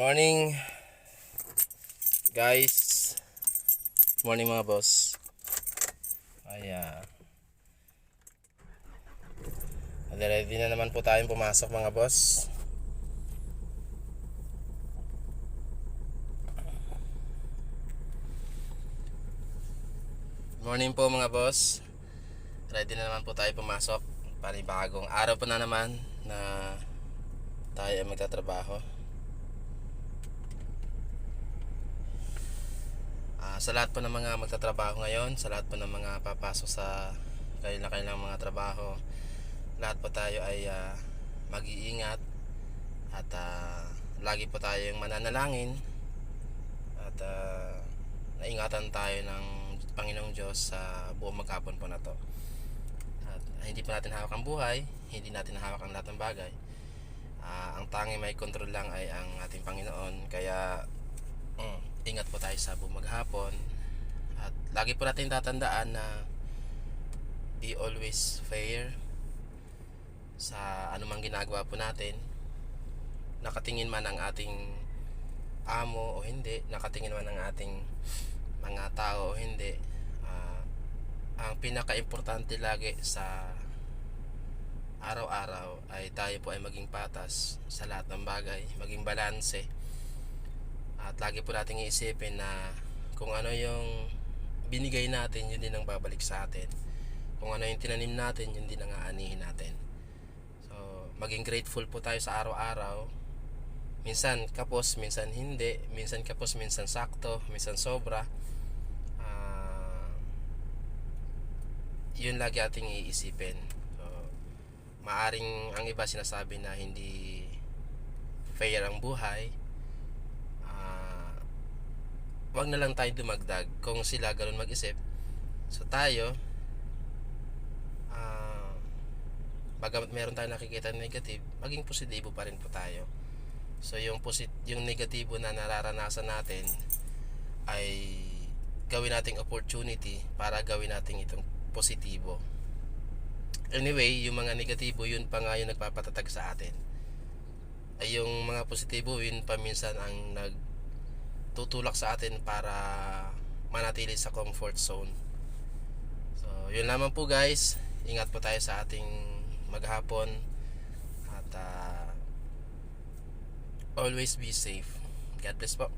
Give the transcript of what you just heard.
Morning guys. Morning mga boss. Ready na naman po tayong pumasok mga boss. Morning po mga boss. Ready na naman po tayo pumasok. Panibagong araw po na naman na tayo ay magtatrabaho. Sa lahat po ng mga magtatrabaho ngayon, sa lahat po ng mga papasok sa kanilang mga trabaho, lahat po tayo ay mag-iingat at lagi po tayong mananalangin at naingatan tayo ng Panginoong Diyos sa buong maghapon po na to. At hindi po natin hawak ang buhay, hindi natin hawak ang lahat ng bagay. Ang tanging may control lang ay ang ating Panginoon. Kaya ingat po tayo sa buong maghapon. At lagi po natin tatandaan na be always fair sa anumang ginagawa po natin. Nakatingin man ang ating amo o hindi, nakatingin man ang ating mga tao o hindi, ang pinaka-importante lagi sa araw-araw ay tayo po ay maging patas sa lahat ng bagay, maging balanse. At lagi po nating iisipin na kung ano yung binigay natin, yun din ang babalik sa atin. Kung ano yung tinanim natin, yun din ang aanihin natin. So, maging grateful po tayo sa araw-araw. Minsan kapos, minsan hindi. Minsan kapos, minsan sakto, minsan sobra. Yun lagi ating iisipin. So, maaring ang iba sinasabi na hindi fair ang buhay. Wag na lang tayo dumagdag kung sila ganoon mag-isip. So tayo, bagamat meron tayong nakikita negative, maging positibo pa rin po tayo. So yung negatibo na nararanasan natin ay gawin nating opportunity para gawin nating itong positibo. Anyway, yung mga negatibo, yun pa nga yung nagpapatatag sa atin. Ay yung mga positibo, yun pa minsan ang tutulak sa atin para manatili sa comfort zone. So, yun lamang po guys. Ingat po tayo sa ating maghapon at always be safe. God bless po.